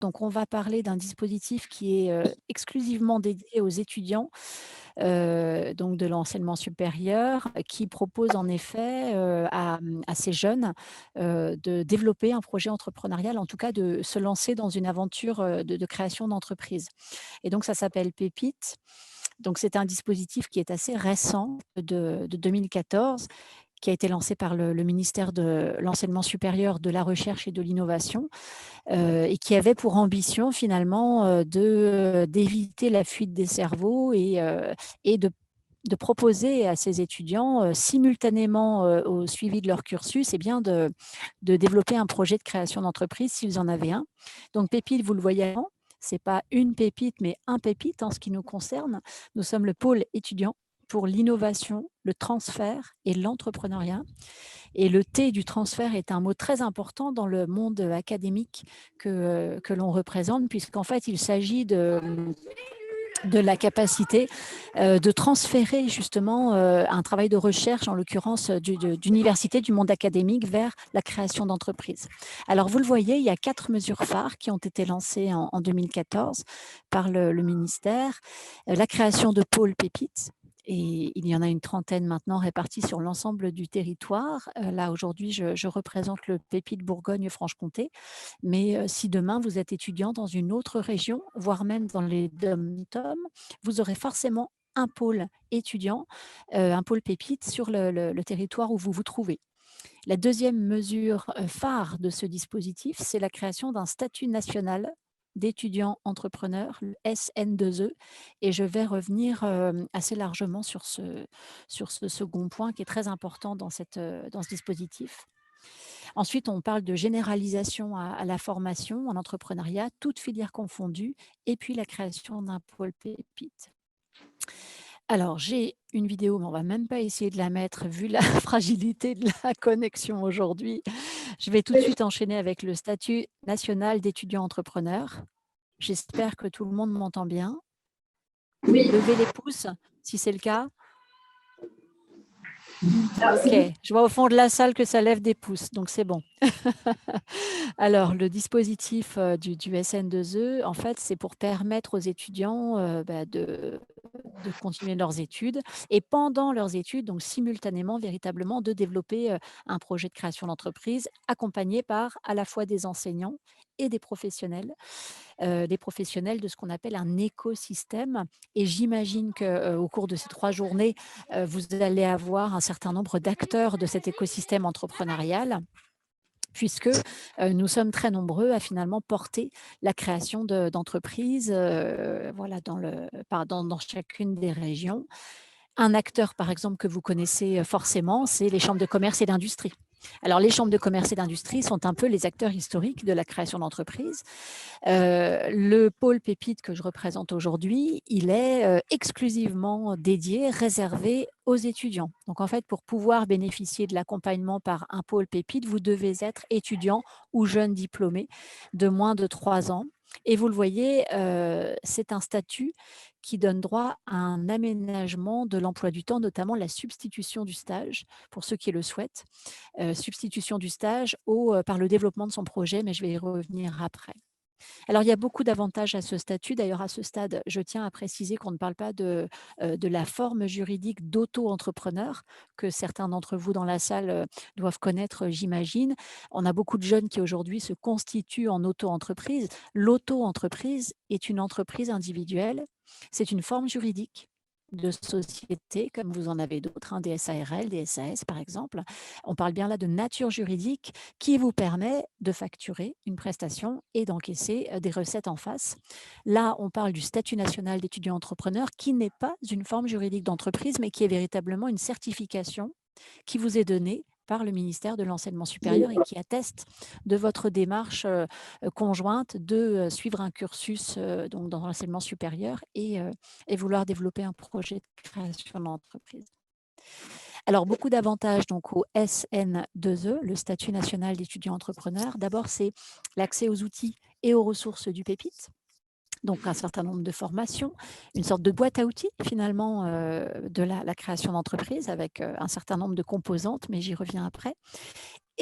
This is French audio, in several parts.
Donc, on va parler d'un dispositif qui est exclusivement dédié aux étudiants donc de l'enseignement supérieur, qui propose en effet à ces jeunes de développer un projet entrepreneurial, en tout cas de se lancer dans une aventure de création d'entreprise. Et donc, ça s'appelle Pépite. Donc, c'est un dispositif qui est assez récent, de 2014, qui a été lancé par le ministère de l'Enseignement supérieur, de la Recherche et de l'Innovation, et qui avait pour ambition finalement d'éviter la fuite des cerveaux et de proposer à ces étudiants, simultanément au suivi de leur cursus, de développer un projet de création d'entreprise s'ils en avaient un. Donc Pépite, vous le voyez, ce n'est pas une pépite, mais un pépite en ce qui nous concerne. Nous sommes le pôle étudiant pour l'innovation, le transfert et l'entrepreneuriat. Et le T du transfert est un mot très important dans le monde académique que l'on représente, puisqu'en fait, il s'agit de la capacité de transférer justement un travail de recherche, en l'occurrence d'université, du monde académique, vers la création d'entreprises. Alors, vous le voyez, il y a 4 mesures phares qui ont été lancées en 2014 par le ministère. La création de pôles pépites, et il y en a une trentaine maintenant répartis sur l'ensemble du territoire. Là, aujourd'hui, je représente le Pépite Bourgogne-Franche-Comté. Mais si demain, vous êtes étudiant dans une autre région, voire même dans les DOM-TOM, vous aurez forcément un pôle étudiant, un pôle Pépite sur le territoire où vous vous trouvez. La deuxième mesure phare de ce dispositif, c'est la création d'un statut national d'étudiants entrepreneurs, le SN2E, et je vais revenir assez largement sur ce second point qui est très important dans ce dispositif. Ensuite, on parle de généralisation à la formation en entrepreneuriat, toutes filières confondues, et puis la création d'un pôle pépite. Alors, j'ai une vidéo, mais on ne va même pas essayer de la mettre vu la fragilité de la connexion aujourd'hui. Je vais tout de suite enchaîner avec le statut national d'étudiant entrepreneur. J'espère que tout le monde m'entend bien. Levez les pouces si c'est le cas. Ok, je vois au fond de la salle que ça lève des pouces, donc c'est bon. Alors, le dispositif du SN2E, en fait, c'est pour permettre aux étudiants de continuer leurs études et pendant leurs études, donc simultanément, véritablement, de développer un projet de création d'entreprise accompagné par à la fois des enseignants et des professionnels de ce qu'on appelle un écosystème. Et j'imagine qu'au cours de ces 3 journées, vous allez avoir un certain nombre d'acteurs de cet écosystème entrepreneurial, puisque nous sommes très nombreux à finalement porter la création d'entreprises voilà, dans chacune des régions. Un acteur, par exemple, que vous connaissez forcément, c'est les chambres de commerce et d'industrie. Alors, les chambres de commerce et d'industrie sont un peu les acteurs historiques de la création d'entreprises. Le pôle Pépite que je représente aujourd'hui, il est exclusivement dédié, réservé aux étudiants. Donc, en fait, pour pouvoir bénéficier de l'accompagnement par un pôle Pépite, vous devez être étudiant ou jeune diplômé de moins de 3 ans. Et vous le voyez, c'est un statut qui donne droit à un aménagement de l'emploi du temps, notamment la substitution du stage, pour ceux qui le souhaitent. Substitution du stage par le développement de son projet, mais je vais y revenir après. Alors, il y a beaucoup d'avantages à ce statut. D'ailleurs, à ce stade, je tiens à préciser qu'on ne parle pas de la forme juridique d'auto-entrepreneur que certains d'entre vous dans la salle doivent connaître, j'imagine. On a beaucoup de jeunes qui aujourd'hui se constituent en auto-entreprise. L'auto-entreprise est une entreprise individuelle. C'est une forme juridique de société, comme vous en avez d'autres, des SARL, des SAS par exemple. On parle bien là de nature juridique qui vous permet de facturer une prestation et d'encaisser des recettes en face. Là, on parle du statut national d'étudiant entrepreneur qui n'est pas une forme juridique d'entreprise, mais qui est véritablement une certification qui vous est donnée par le ministère de l'Enseignement supérieur et qui atteste de votre démarche conjointe de suivre un cursus donc dans l'enseignement supérieur et vouloir développer un projet de création d'entreprise. Alors, beaucoup d'avantages donc au SN2E, le statut national d'étudiant entrepreneur. D'abord, c'est l'accès aux outils et aux ressources du Pépite. Donc, un certain nombre de formations, une sorte de boîte à outils finalement de la création d'entreprise avec un certain nombre de composantes, mais j'y reviens après.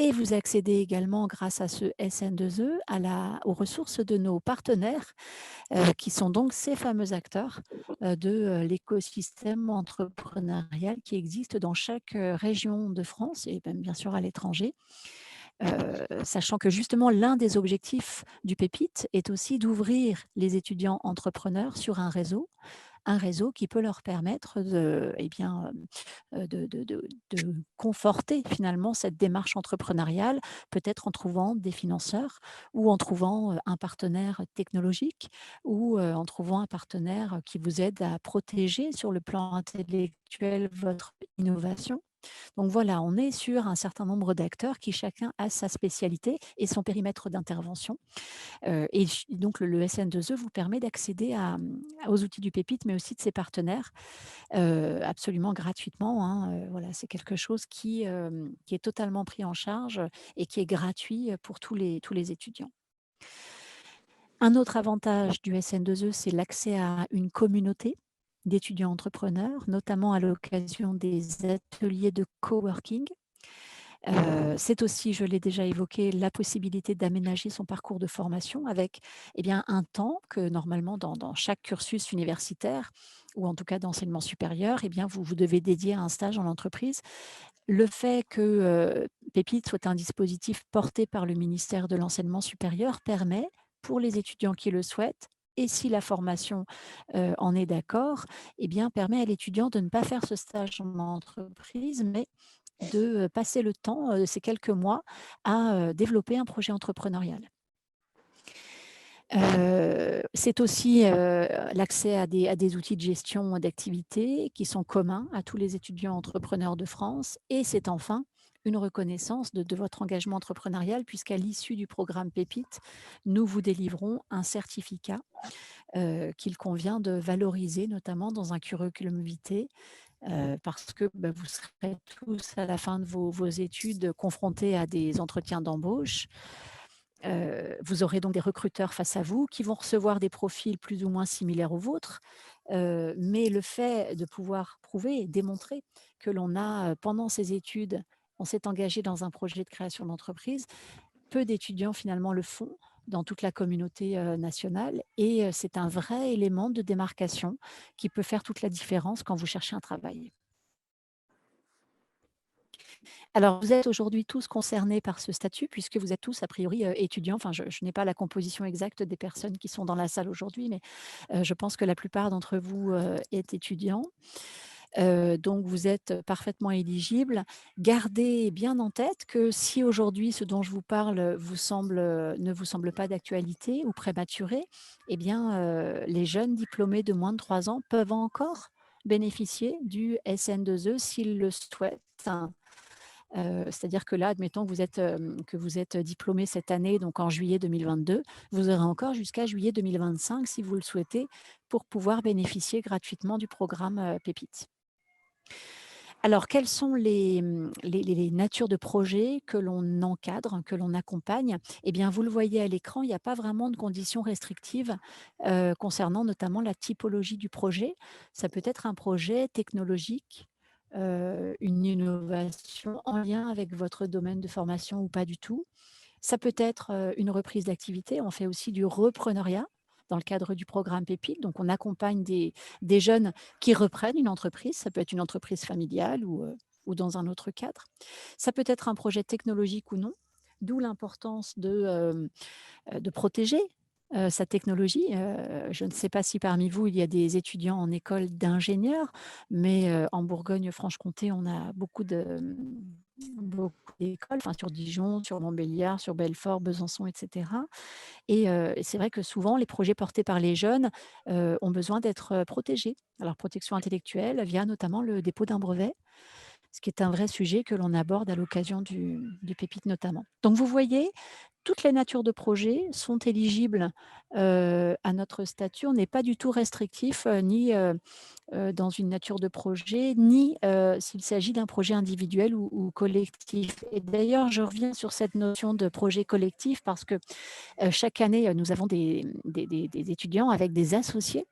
Et vous accédez également, grâce à ce SN2E, aux ressources de nos partenaires, qui sont donc ces fameux acteurs de l'écosystème entrepreneurial qui existe dans chaque région de France et même bien sûr à l'étranger. Sachant que justement l'un des objectifs du Pépite est aussi d'ouvrir les étudiants entrepreneurs sur un réseau qui peut leur permettre de conforter finalement cette démarche entrepreneuriale, peut-être en trouvant des financeurs ou en trouvant un partenaire technologique ou en trouvant un partenaire qui vous aide à protéger sur le plan intellectuel votre innovation. Donc voilà, on est sur un certain nombre d'acteurs qui chacun a sa spécialité et son périmètre d'intervention. Donc le SN2E vous permet d'accéder aux outils du Pépite, mais aussi de ses partenaires, absolument gratuitement, hein. Voilà, c'est quelque chose qui est totalement pris en charge et qui est gratuit pour tous les étudiants. Un autre avantage du SN2E, c'est l'accès à une communauté d'étudiants entrepreneurs, notamment à l'occasion des ateliers de coworking. C'est aussi, je l'ai déjà évoqué, la possibilité d'aménager son parcours de formation avec un temps que normalement dans chaque cursus universitaire ou en tout cas d'enseignement supérieur, vous devez dédier à un stage en entreprise. Le fait que Pépite soit un dispositif porté par le ministère de l'enseignement supérieur permet, pour les étudiants qui le souhaitent, et si la formation en est d'accord, permet à l'étudiant de ne pas faire ce stage en entreprise, mais de passer le temps, ces quelques mois, à développer un projet entrepreneurial. C'est aussi l'accès à des outils de gestion d'activité qui sont communs à tous les étudiants entrepreneurs de France, et c'est enfin une reconnaissance de votre engagement entrepreneurial, puisqu'à l'issue du programme Pépite, nous vous délivrons un certificat qu'il convient de valoriser, notamment dans un curriculum vitae, parce que vous serez tous à la fin de vos études confrontés à des entretiens d'embauche. Vous aurez donc des recruteurs face à vous qui vont recevoir des profils plus ou moins similaires aux vôtres, mais le fait de pouvoir prouver et démontrer que l'on a, pendant ses études, on s'est engagé dans un projet de création d'entreprise, peu d'étudiants finalement le font dans toute la communauté nationale, et c'est un vrai élément de démarcation qui peut faire toute la différence quand vous cherchez un travail. Alors, vous êtes aujourd'hui tous concernés par ce statut, puisque vous êtes tous a priori étudiants. Enfin, je n'ai pas la composition exacte des personnes qui sont dans la salle aujourd'hui, mais je pense que la plupart d'entre vous est étudiant. Donc vous êtes parfaitement éligibles. Gardez bien en tête que si aujourd'hui ce dont je vous parle ne vous semble pas d'actualité ou prématuré, les jeunes diplômés de moins de 3 ans peuvent encore bénéficier du SN2E s'ils le souhaitent. C'est-à-dire que là, admettons que vous êtes diplômé cette année, donc en juillet 2022, vous aurez encore jusqu'à juillet 2025, si vous le souhaitez, pour pouvoir bénéficier gratuitement du programme Pépite. Alors, quelles sont les natures de projets que l'on encadre, que l'on accompagne? Vous le voyez à l'écran, il n'y a pas vraiment de conditions restrictives concernant notamment la typologie du projet. Ça peut être un projet technologique, une innovation en lien avec votre domaine de formation ou pas du tout. Ça peut être une reprise d'activité. On fait aussi du repreneuriat dans le cadre du programme Pépite. Donc, on accompagne des jeunes qui reprennent une entreprise. Ça peut être une entreprise familiale ou dans un autre cadre. Ça peut être un projet technologique ou non, d'où l'importance de protéger sa technologie. Je ne sais pas si parmi vous, il y a des étudiants en école d'ingénieurs, mais en Bourgogne-Franche-Comté, on a beaucoup d'écoles, enfin, sur Dijon, sur Montbéliard, sur Belfort, Besançon, etc. Et c'est vrai que souvent, les projets portés par les jeunes ont besoin d'être protégés. Alors, protection intellectuelle via notamment le dépôt d'un brevet, ce qui est un vrai sujet que l'on aborde à l'occasion du Pépite notamment. Donc vous voyez, toutes les natures de projets sont éligibles à notre statut. On n'est pas du tout restrictif, ni dans une nature de projet, ni s'il s'agit d'un projet individuel ou collectif. Et d'ailleurs, je reviens sur cette notion de projet collectif parce que chaque année, nous avons des étudiants avec des associés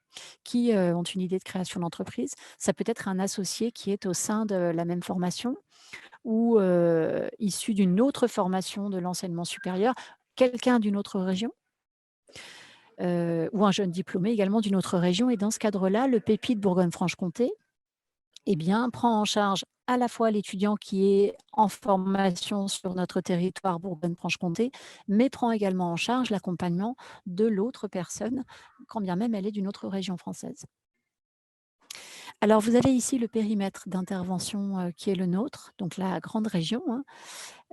qui ont une idée de création d'entreprise. Ça peut être un associé qui est au sein de la même même formation ou issus d'une autre formation de l'enseignement supérieur, quelqu'un d'une autre région ou un jeune diplômé également d'une autre région. Et dans ce cadre-là, le PEPI de Bourgogne-Franche-Comté prend en charge à la fois l'étudiant qui est en formation sur notre territoire Bourgogne-Franche-Comté, mais prend également en charge l'accompagnement de l'autre personne, quand bien même elle est d'une autre région française. Alors, vous avez ici le périmètre d'intervention qui est le nôtre, donc la grande région.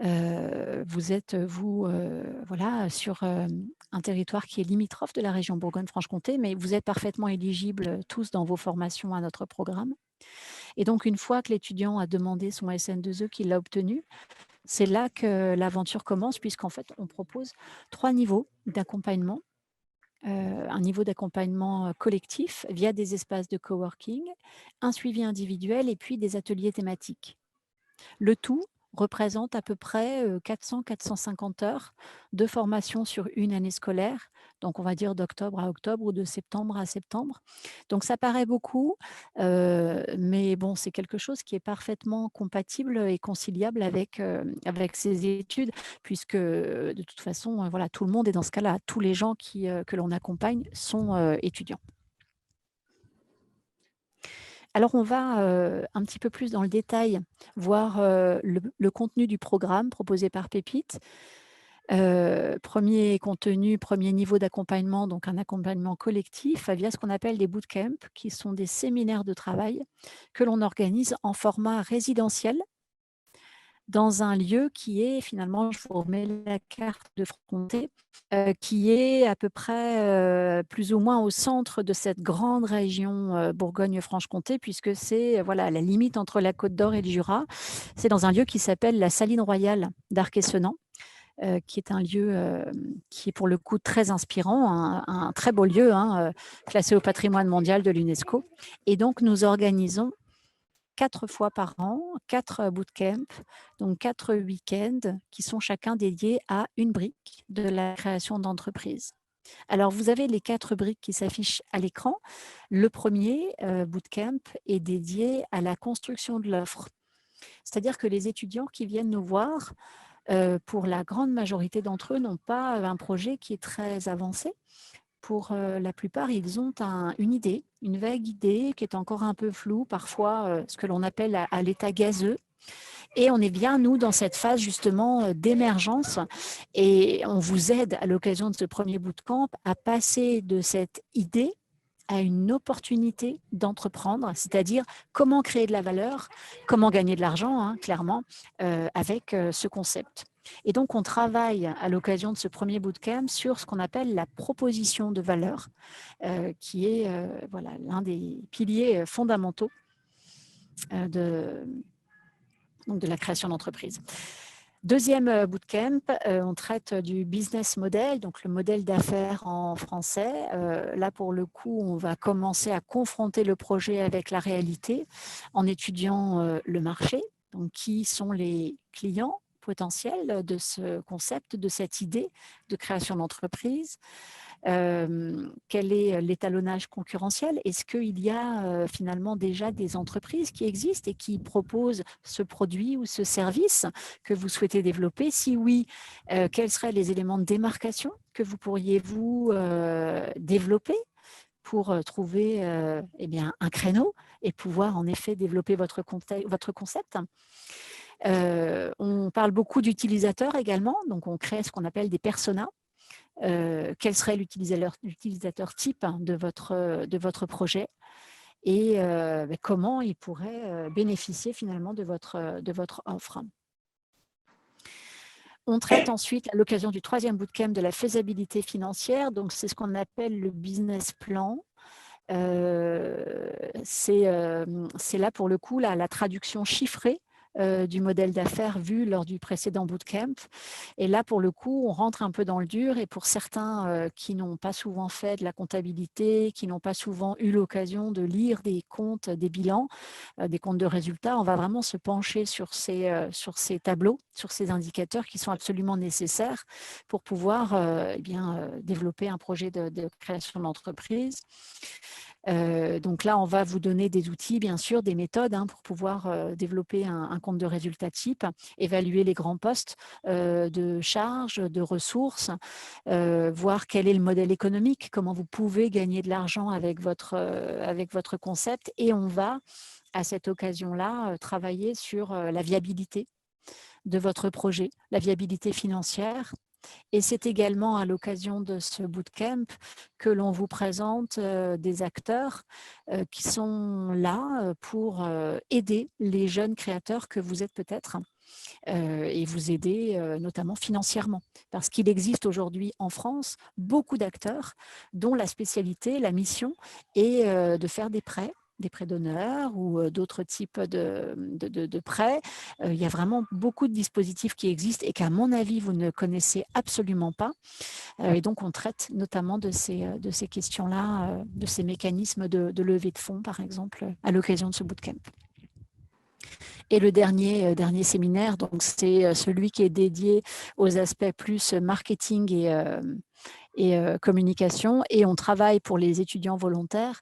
Vous êtes, voilà, sur un territoire qui est limitrophe de la région Bourgogne-Franche-Comté, mais vous êtes parfaitement éligibles tous dans vos formations à notre programme. Et donc, une fois que l'étudiant a demandé son SN2E, qu'il l'a obtenu, c'est là que l'aventure commence, puisqu'en fait, on propose 3 niveaux d'accompagnement. Un niveau d'accompagnement collectif via des espaces de coworking, un suivi individuel et puis des ateliers thématiques. Le tout représente à peu près 400-450 heures de formation sur une année scolaire, donc on va dire d'octobre à octobre ou de septembre à septembre. Donc ça paraît beaucoup, mais bon, c'est quelque chose qui est parfaitement compatible et conciliable avec ces études, puisque de toute façon, voilà, tout le monde est dans ce cas-là. Tous les gens que l'on accompagne sont étudiants. Alors, on va un petit peu plus dans le détail voir le contenu du programme proposé par Pépite. Premier contenu, premier niveau d'accompagnement, donc un accompagnement collectif via ce qu'on appelle des bootcamps, qui sont des séminaires de travail que l'on organise en format résidentiel dans un lieu qui est finalement, je vous remets la carte de Franche-Comté, qui est à peu près plus ou moins au centre de cette grande région Bourgogne-Franche-Comté, puisque c'est voilà, la limite entre la Côte d'Or et le Jura. C'est dans un lieu qui s'appelle la Saline Royale d'Arc-et-Senans, qui est un lieu qui est pour le coup très inspirant, un très beau lieu, classé au patrimoine mondial de l'UNESCO. Et donc, nous organisons 4 fois par an, 4 bootcamps, donc 4 week-ends qui sont chacun dédiés à une brique de la création d'entreprise. Alors, vous avez les 4 briques qui s'affichent à l'écran. Le premier bootcamp est dédié à la construction de l'offre. C'est-à-dire que les étudiants qui viennent nous voir, pour la grande majorité d'entre eux, n'ont pas un projet qui est très avancé. Pour la plupart, ils ont une idée, une vague idée qui est encore un peu floue, parfois ce que l'on appelle à l'état gazeux. Et on est bien, nous, dans cette phase justement d'émergence. Et on vous aide à l'occasion de ce premier bootcamp à passer de cette idée à une opportunité d'entreprendre, c'est-à-dire comment créer de la valeur, comment gagner de l'argent, clairement, avec ce concept. Et donc, on travaille à l'occasion de ce premier bootcamp sur ce qu'on appelle la proposition de valeur, qui est voilà, l'un des piliers fondamentaux de la création d'entreprise. Deuxième bootcamp, on traite du business model, donc le modèle d'affaires en français. Là, pour le coup, on va commencer à confronter le projet avec la réalité en étudiant le marché, donc qui sont les clients potentiels de ce concept, de cette idée de création d'entreprise. Quel est l'étalonnage concurrentiel? Est-ce qu'il y a finalement déjà des entreprises qui existent et qui proposent ce produit ou ce service que vous souhaitez développer? Si oui, quels seraient les éléments de démarcation que vous pourriez vous développer pour trouver eh bien, un créneau et pouvoir en effet développer votre concept? On parle beaucoup d'utilisateurs également, donc on crée ce qu'on appelle des personas. Quel serait l'utilisateur type de votre projet et comment il pourrait bénéficier finalement de votre offre. On traite ensuite, à l'occasion du troisième bootcamp, de la faisabilité financière. Donc, c'est ce qu'on appelle le business plan. C'est là, pour le coup, la traduction chiffrée du modèle d'affaires vu lors du précédent bootcamp. Et là, pour le coup, on rentre un peu dans le dur. Et pour certains qui n'ont pas souvent fait de la comptabilité, qui n'ont pas souvent eu l'occasion de lire des comptes, des bilans, des comptes de résultats, on va vraiment se pencher sur ces tableaux, sur ces indicateurs qui sont absolument nécessaires pour pouvoir développer un projet de création d'entreprise. Donc là, on va vous donner des outils, bien sûr, des méthodes pour pouvoir développer un compte de résultats type, évaluer les grands postes de charges, de ressources, voir quel est le modèle économique, comment vous pouvez gagner de l'argent avec votre concept. Et on va, à cette occasion-là, travailler sur la viabilité de votre projet, la viabilité financière. Et c'est également à l'occasion de ce bootcamp que l'on vous présente des acteurs qui sont là pour aider les jeunes créateurs que vous êtes peut-être et vous aider notamment financièrement. Parce qu'il existe aujourd'hui en France beaucoup d'acteurs dont la spécialité, la mission est de faire des prêts d'honneur ou d'autres types de prêts. Il y a vraiment beaucoup de dispositifs qui existent et qu'à mon avis, vous ne connaissez absolument pas. Et donc, on traite notamment de ces questions-là, de ces mécanismes de levée de fonds, par exemple, à l'occasion de ce bootcamp. Et le dernier séminaire, donc c'est celui qui est dédié aux aspects plus marketing et communication. Et on travaille pour les étudiants volontaires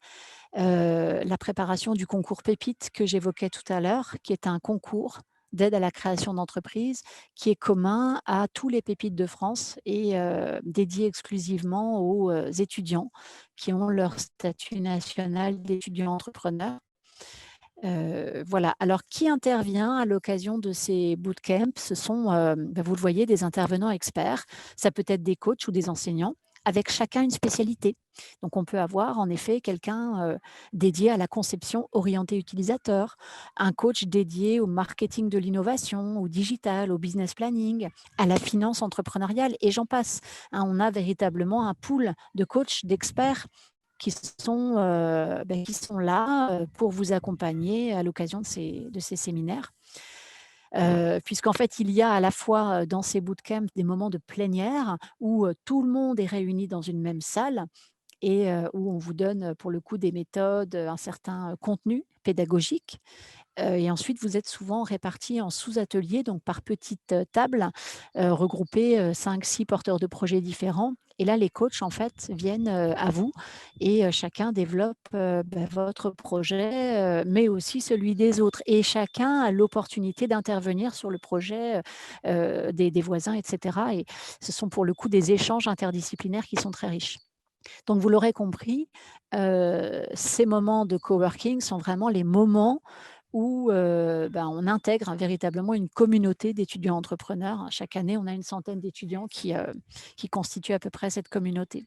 la préparation du concours Pépite que j'évoquais tout à l'heure, qui est un concours d'aide à la création d'entreprises qui est commun à tous les pépites de France et dédié exclusivement aux étudiants qui ont leur statut national d'étudiant entrepreneur. Voilà. Alors, qui intervient à l'occasion de ces bootcamps? Ce sont, vous le voyez, des intervenants experts. Ça peut être des coachs ou des enseignants, avec chacun une spécialité. Donc, on peut avoir en effet quelqu'un dédié à la conception orientée utilisateur, un coach dédié au marketing de l'innovation, au digital, au business planning, à la finance entrepreneuriale, et j'en passe. On a véritablement un pool de coachs, d'experts qui sont là pour vous accompagner à l'occasion de ces séminaires. Puisqu'en fait, il y a à la fois dans ces bootcamps des moments de plénière où tout le monde est réuni dans une même salle et où on vous donne pour le coup des méthodes, un certain contenu pédagogique. Et ensuite, vous êtes souvent répartis en sous-ateliers, donc par petites tables, regroupées 5-6 porteurs de projets différents. Et là, les coachs, en fait, viennent à vous et chacun développe votre projet, mais aussi celui des autres. Et chacun a l'opportunité d'intervenir sur le projet des voisins, etc. Et ce sont pour le coup des échanges interdisciplinaires qui sont très riches. Donc, vous l'aurez compris, ces moments de coworking sont vraiment les moments où on intègre véritablement une communauté d'étudiants entrepreneurs. Chaque année, on a une centaine d'étudiants qui constituent à peu près cette communauté.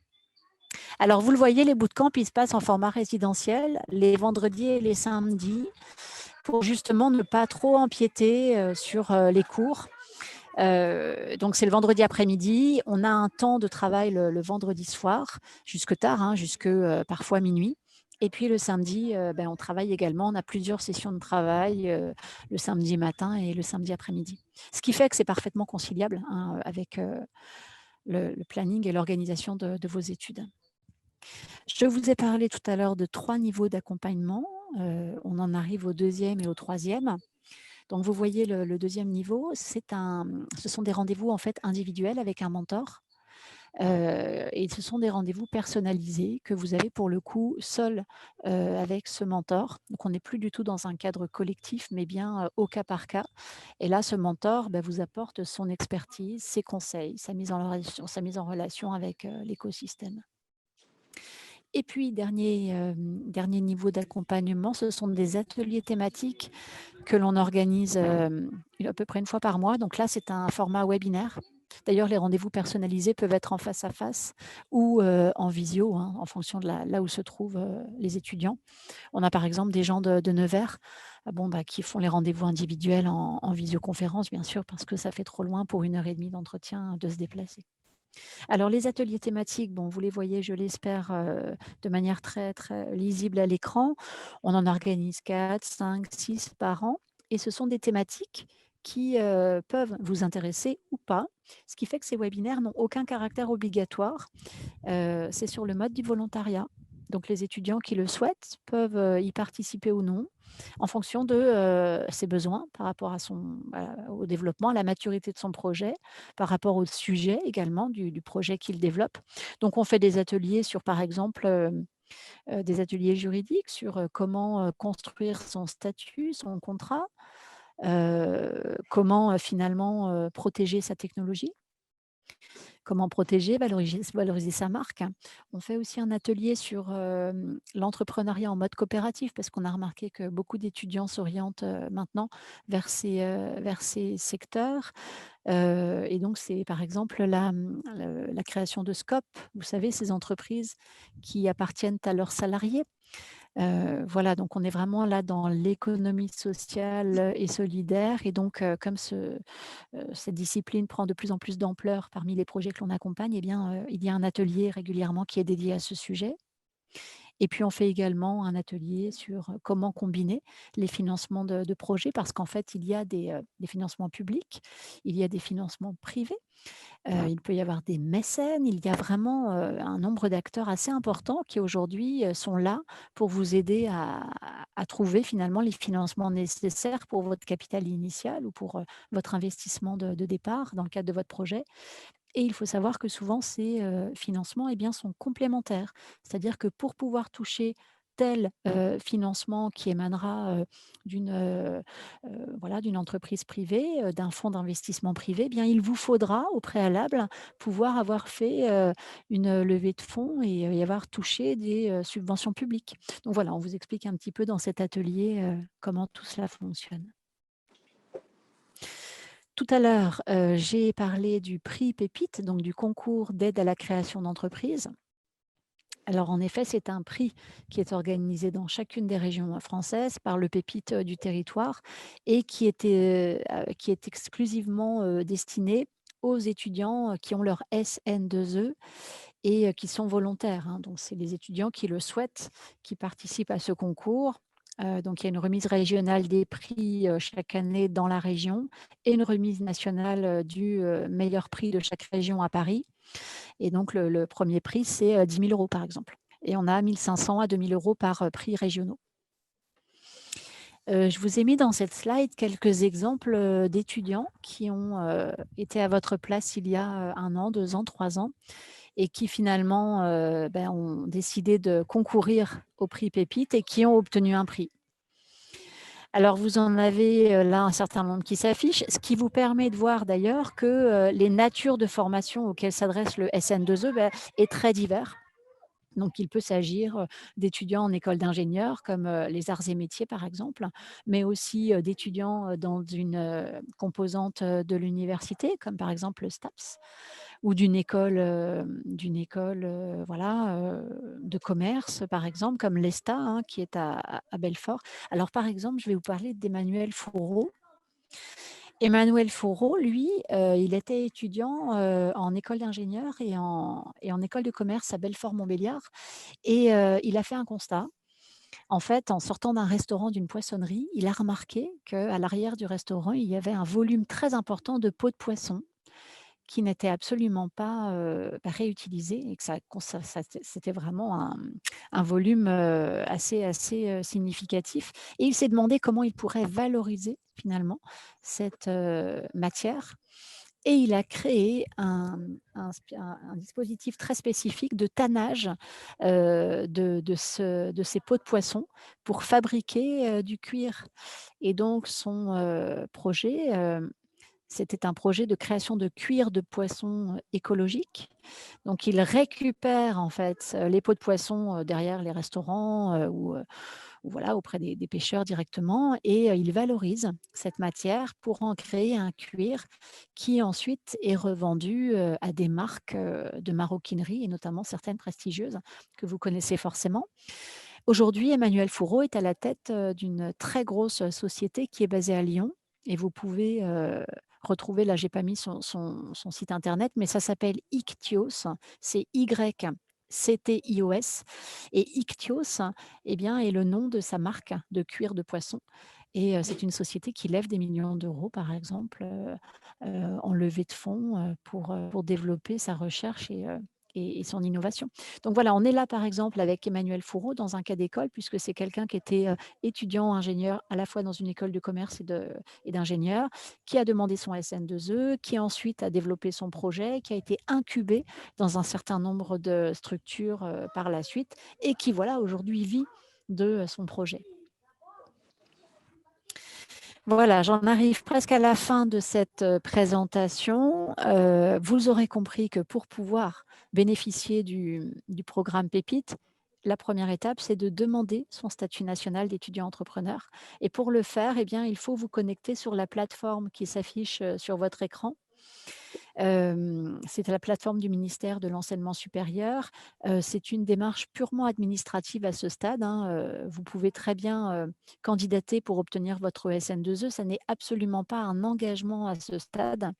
Alors, vous le voyez, les bootcamps, ils se passent en format résidentiel, les vendredis et les samedis, pour justement ne pas trop empiéter sur les cours. Donc, c'est le vendredi après-midi. On a un temps de travail le vendredi soir, jusque tard, jusque parfois minuit. Et puis le samedi, on travaille également. On a plusieurs sessions de travail le samedi matin et le samedi après-midi. Ce qui fait que c'est parfaitement conciliable avec le planning et l'organisation de vos études. Je vous ai parlé tout à l'heure de 3 niveaux d'accompagnement. On en arrive au 2e et au 3e. Donc, vous voyez le 2e niveau, ce sont des rendez-vous en fait individuels avec un mentor. Et ce sont des rendez-vous personnalisés que vous avez pour le coup seul avec ce mentor. Donc, on n'est plus du tout dans un cadre collectif, mais bien au cas par cas. Et là, ce mentor vous apporte son expertise, ses conseils, sa mise en relation avec l'écosystème. Et puis, dernier niveau d'accompagnement, ce sont des ateliers thématiques que l'on organise à peu près une fois par mois. Donc là, c'est un format webinaire. D'ailleurs, les rendez-vous personnalisés peuvent être en face à face ou en visio, en fonction de là où se trouvent les étudiants. On a par exemple des gens de Nevers qui font les rendez-vous individuels en visioconférence, bien sûr, parce que ça fait trop loin pour 1h30 d'entretien de se déplacer. Alors, les ateliers thématiques, vous les voyez, je l'espère, de manière très, très lisible à l'écran. On en organise 4, 5, 6 par an et ce sont des thématiques qui peuvent vous intéresser ou pas. Ce qui fait que ces webinaires n'ont aucun caractère obligatoire. C'est sur le mode du volontariat. Donc, les étudiants qui le souhaitent peuvent y participer ou non en fonction de ses besoins par rapport au développement, à la maturité de son projet, par rapport au sujet également du projet qu'il développe. Donc, on fait des ateliers sur, par exemple, des ateliers juridiques sur, comment, construire son statut, son contrat, comment, finalement, protéger sa technologie. Comment protéger, valoriser sa marque. On fait aussi un atelier sur, l'entrepreneuriat en mode coopératif parce qu'on a remarqué que beaucoup d'étudiants s'orientent, maintenant vers ces secteurs. Et donc c'est par exemple la création de Scope, vous savez ces entreprises qui appartiennent à leurs salariés. Voilà, donc on est vraiment là dans l'économie sociale et solidaire et donc comme cette discipline prend de plus en plus d'ampleur parmi les projets que l'on accompagne, eh bien, il y a un atelier régulièrement qui est dédié à ce sujet. Et puis on fait également un atelier sur, comment combiner les financements de projets parce qu'en fait il y a des financements publics, il y a des financements privés. Il peut y avoir des mécènes, il y a vraiment, un nombre d'acteurs assez important qui aujourd'hui, sont là pour vous aider à trouver finalement les financements nécessaires pour votre capital initial ou pour, votre investissement de départ dans le cadre de votre projet. Et il faut savoir que souvent ces, financements, eh bien, sont complémentaires. C'est-à-dire que pour pouvoir toucher tel, financement qui émanera, voilà, d'une entreprise privée, d'un fonds d'investissement privé, eh bien, il vous faudra au préalable pouvoir avoir fait, une levée de fonds et y avoir touché des, subventions publiques. Donc voilà, on vous explique un petit peu dans cet atelier, comment tout cela fonctionne. Tout à l'heure, j'ai parlé du prix Pépite, donc du concours d'aide à la création d'entreprise. Alors en effet, c'est un prix qui est organisé dans chacune des régions, françaises par le Pépite, du territoire et qui est exclusivement, destiné aux étudiants, qui ont leur SN2E et qui sont volontaires, hein. Donc c'est les étudiants qui le souhaitent, qui participent à ce concours. Donc il y a une remise régionale des prix, chaque année dans la région et une remise nationale, du, meilleur prix de chaque région à Paris. Et donc le 1 prix, c'est, 10 000 € par exemple. Et on a 1 500 à 2 000 € par, prix régionaux. Je vous ai mis dans cette slide quelques exemples, d'étudiants qui ont, été à votre place il y a, 1 an, 2 ans, 3 ans et qui finalement, ont décidé de concourir au prix Pépite et qui ont obtenu un prix. Alors vous en avez, là un certain nombre qui s'affichent, ce qui vous permet de voir d'ailleurs que, les natures de formation auxquelles s'adresse le SN2E, est très divers. Donc il peut s'agir, d'étudiants en école d'ingénieur comme, les arts et métiers par exemple, mais aussi, d'étudiants, dans une, composante, de l'université comme par exemple le STAPS ou d'une école, voilà, de commerce par exemple comme l'ESTA, hein, qui est à Belfort. Alors par exemple, je vais vous parler d'Emmanuel Fourreau. Emmanuel Fourreau, lui, il était étudiant, en école d'ingénieur et en école de commerce à Belfort-Montbéliard et il a fait un constat. En fait, en sortant d'un restaurant, d'une poissonnerie, il a remarqué qu'à l'arrière du restaurant, il y avait un volume très important de peaux de poisson qui n'étaient absolument pas, réutilisées et que c'était vraiment un volume, assez, significatif et il s'est demandé comment il pourrait valoriser finalement cette, matière et il a créé un dispositif très spécifique de tannage, de ces peaux de poisson pour fabriquer, du cuir et donc son, projet, c'était un projet de création de cuir de poisson, écologique. Donc il récupère en fait, les peaux de poisson, derrière les restaurants, ou voilà auprès des pêcheurs directement et il valorise cette matière pour en créer un cuir qui ensuite est revendu, à des marques, de maroquinerie et notamment certaines prestigieuses que vous connaissez forcément. Aujourd'hui, Emmanuel Fourreau est à la tête, d'une très grosse société qui est basée à Lyon et vous pouvez, retrouver là, j'ai pas mis son site internet, mais ça s'appelle Ichthyoos, c'est YCTIOS et Ichthyoos, eh bien, est le nom de sa marque de cuir de poisson et c'est une société qui lève des millions d'euros, par exemple, en levée de fonds, pour développer sa recherche et son innovation. Donc voilà, on est là par exemple avec Emmanuel Fourreau dans un cas d'école, puisque c'est quelqu'un qui était étudiant, ingénieur à la fois dans une école de commerce et d'ingénieur, qui a demandé son SN2E, qui ensuite a développé son projet, qui a été incubé dans un certain nombre de structures par la suite et qui voilà aujourd'hui vit de son projet. Voilà, j'en arrive presque à la fin de cette présentation. Vous aurez compris que pour pouvoir bénéficier du programme Pépite, la première étape, c'est de demander son statut national d'étudiant entrepreneur. Et pour le faire, eh bien, il faut vous connecter sur la plateforme qui s'affiche sur votre écran. C'est la plateforme du ministère de l'enseignement supérieur. C'est une démarche purement administrative à ce stade, hein. Vous pouvez très bien candidater pour obtenir votre ESN2E. Ça n'est absolument pas un engagement à ce stade.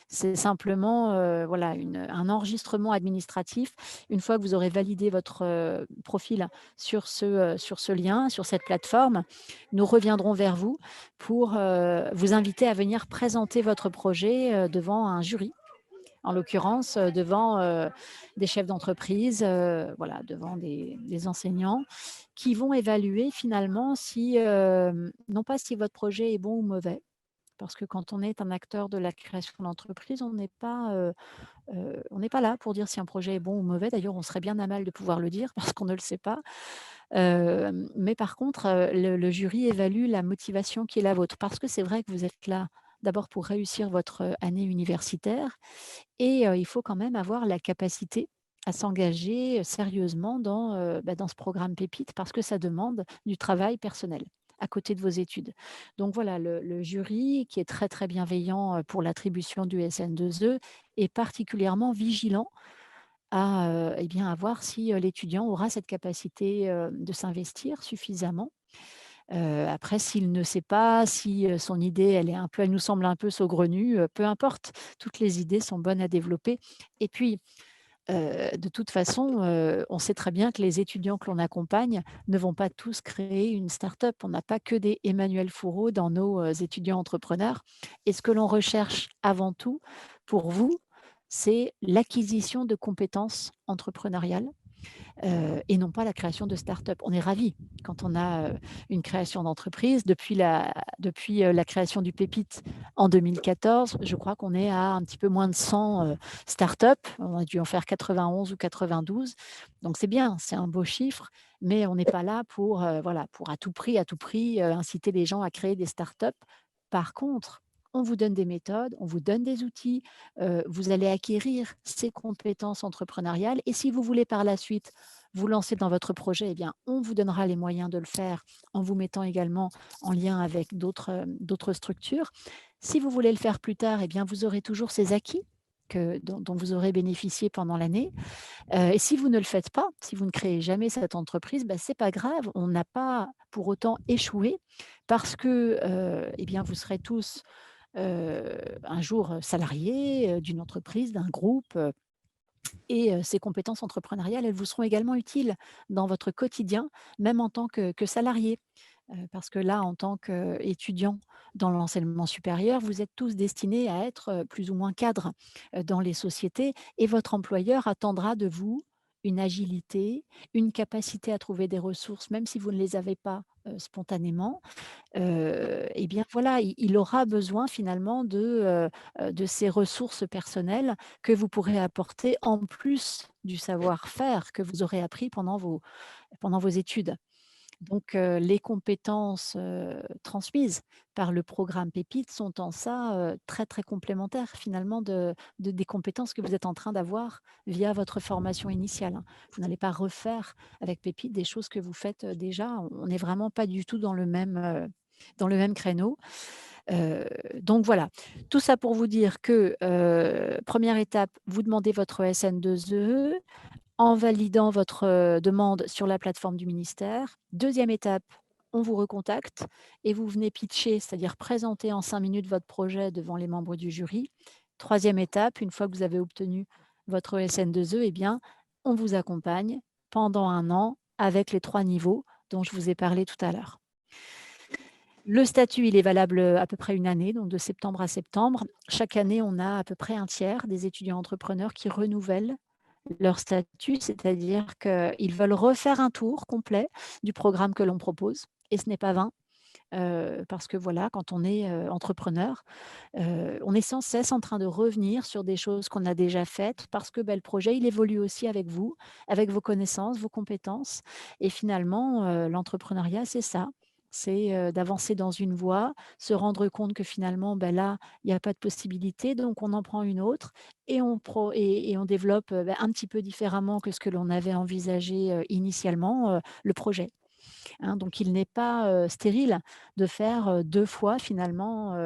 C'est simplement voilà, un enregistrement administratif. Une fois que vous aurez validé votre profil sur ce lien, sur cette plateforme, nous reviendrons vers vous pour vous inviter à venir présenter votre projet devant un jury, en l'occurrence devant des chefs d'entreprise, voilà, devant des enseignants qui vont évaluer finalement si, non pas si votre projet est bon ou mauvais, parce que quand on est un acteur de la création d'entreprise, on n'est pas là pour dire si un projet est bon ou mauvais. D'ailleurs, on serait bien à mal de pouvoir le dire parce qu'on ne le sait pas. Mais par contre, le jury évalue la motivation qui est la vôtre, parce que c'est vrai que vous êtes là d'abord pour réussir votre année universitaire et il faut quand même avoir la capacité à s'engager sérieusement dans ce programme Pépite, parce que ça demande du travail personnel à côté de vos études. Donc voilà, le jury, qui est très, très bienveillant pour l'attribution du SN2E, est particulièrement vigilant eh bien, à voir si l'étudiant aura cette capacité de s'investir suffisamment. Après, s'il ne sait pas, si son idée, elle nous semble un peu saugrenue, peu importe, toutes les idées sont bonnes à développer. Et puis, de toute façon, on sait très bien que les étudiants que l'on accompagne ne vont pas tous créer une start-up. On n'a pas que des Emmanuel Fourreau dans nos étudiants entrepreneurs. Et ce que l'on recherche avant tout pour vous, c'est l'acquisition de compétences entrepreneuriales et non pas la création de start-up. On est ravis quand on a une création d'entreprise. Depuis la création du Pépite en 2014, je crois qu'on est à un petit peu moins de 100 start-up. On a dû en faire 91 ou 92. Donc c'est bien, c'est un beau chiffre, mais on n'est pas là pour, voilà, pour à tout prix inciter les gens à créer des start-up. Par contre, on vous donne des méthodes, on vous donne des outils, vous allez acquérir ces compétences entrepreneuriales et si vous voulez par la suite vous lancer dans votre projet, eh bien, on vous donnera les moyens de le faire en vous mettant également en lien avec d'autres structures. Si vous voulez le faire plus tard, eh bien, vous aurez toujours ces acquis dont vous aurez bénéficié pendant l'année. Et si vous ne le faites pas, si vous ne créez jamais cette entreprise, ce n'est pas grave, on n'a pas pour autant échoué parce que eh bien, vous serez tous un jour salariés d'une entreprise, d'un groupe. Et ces compétences entrepreneuriales, elles vous seront également utiles dans votre quotidien, même en tant que salarié. Parce que là, en tant qu'étudiant dans l'enseignement supérieur, vous êtes tous destinés à être plus ou moins cadres dans les sociétés et votre employeur attendra de vous une agilité, une capacité à trouver des ressources, même si vous ne les avez pas spontanément. Et bien voilà, il aura besoin finalement de ces ressources personnelles que vous pourrez apporter en plus du savoir-faire que vous aurez appris pendant vos études. Donc les compétences transmises par le programme Pépite sont en ça très, très complémentaires finalement des compétences que vous êtes en train d'avoir via votre formation initiale, hein. Vous n'allez pas refaire avec Pépite des choses que vous faites déjà. On n'est vraiment pas du tout dans le même créneau. Donc voilà, tout ça pour vous dire que, 1re étape, vous demandez votre SN2E en validant votre demande sur la plateforme du ministère. 2e étape, on vous recontacte et vous venez pitcher, c'est-à-dire présenter en 5 minutes votre projet devant les membres du jury. 3e étape, une fois que vous avez obtenu votre SN2E, eh bien, on vous accompagne pendant 1 an avec les 3 niveaux dont je vous ai parlé tout à l'heure. Le statut, il est valable à peu près 1 année, donc de septembre à septembre. Chaque année, on a à peu près un tiers des étudiants entrepreneurs qui renouvellent leur statut, c'est-à-dire qu'ils veulent refaire un tour complet du programme que l'on propose et ce n'est pas vain, parce que voilà, quand on est, entrepreneur, on est sans cesse en train de revenir sur des choses qu'on a déjà faites parce que, bah, le projet, il évolue aussi avec vous, avec vos connaissances, vos compétences et finalement, l'entrepreneuriat, c'est ça. C'est, d'avancer dans une voie, se rendre compte que finalement, bah, là, il y a pas de possibilité, donc on en prend une autre et on développe, bah, un petit peu différemment que ce que l'on avait envisagé, initialement, le projet, hein. Donc il n'est pas, stérile de faire, 2 fois finalement,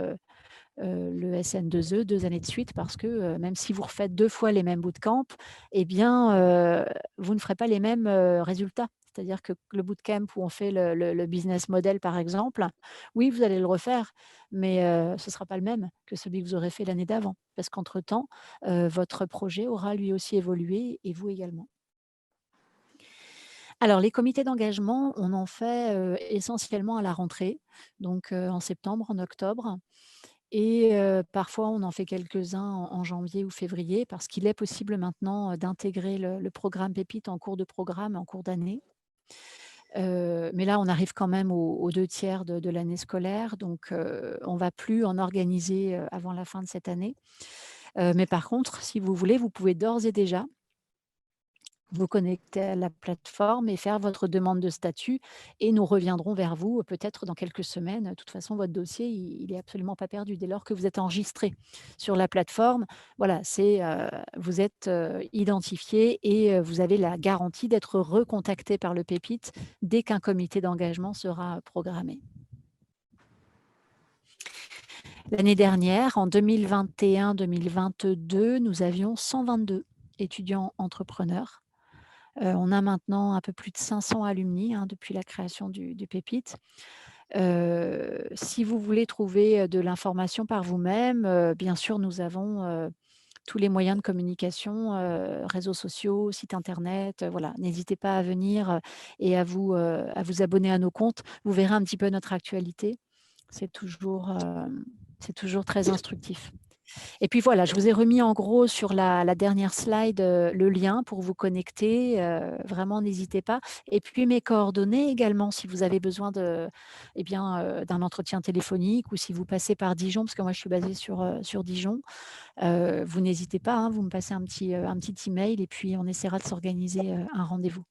le SN2E 2 années de suite parce que, même si vous refaites 2 fois les mêmes bootcamps et bien, vous ne ferez pas les mêmes, résultats. C'est-à-dire que le bootcamp où on fait le business model par exemple, oui, vous allez le refaire, mais, ce ne sera pas le même que celui que vous aurez fait l'année d'avant. Parce qu'entre temps, votre projet aura lui aussi évolué et vous également. Alors les comités d'engagement, on en fait, essentiellement à la rentrée, donc, en septembre, en octobre. Et parfois, on en fait quelques-uns en janvier ou février parce qu'il est possible maintenant, d'intégrer le programme Pépite en cours de programme, en cours d'année. Mais là, on arrive quand même aux 2 tiers de l'année scolaire, donc on va plus en organiser, avant la fin de cette année. Mais par contre, si vous voulez, vous pouvez d'ores et déjà vous connecter à la plateforme et faire votre demande de statut et nous reviendrons vers vous, peut-être dans quelques semaines. De toute façon, votre dossier, il est absolument pas perdu dès lors que vous êtes enregistré sur la plateforme. Voilà, vous êtes, identifié et vous avez la garantie d'être recontacté par le Pépite dès qu'un comité d'engagement sera programmé. L'année dernière, en 2021-2022, nous avions 122 étudiants entrepreneurs. On a maintenant un peu plus de 500 alumni, hein, depuis la création du Pépite. Si vous voulez trouver, de l'information par vous-même, bien sûr, nous avons, tous les moyens de communication, réseaux sociaux, site internet, voilà. N'hésitez pas à venir, et à vous abonner à nos comptes. Vous verrez un petit peu notre actualité. C'est toujours très instructif. Et puis voilà, je vous ai remis en gros sur la dernière slide, le lien pour vous connecter, vraiment n'hésitez pas. Et puis mes coordonnées également si vous avez besoin d'un entretien téléphonique ou si vous passez par Dijon, parce que moi je suis basée sur Dijon. Vous n'hésitez pas, hein, vous me passez un petit email et puis on essaiera de s'organiser, un rendez-vous.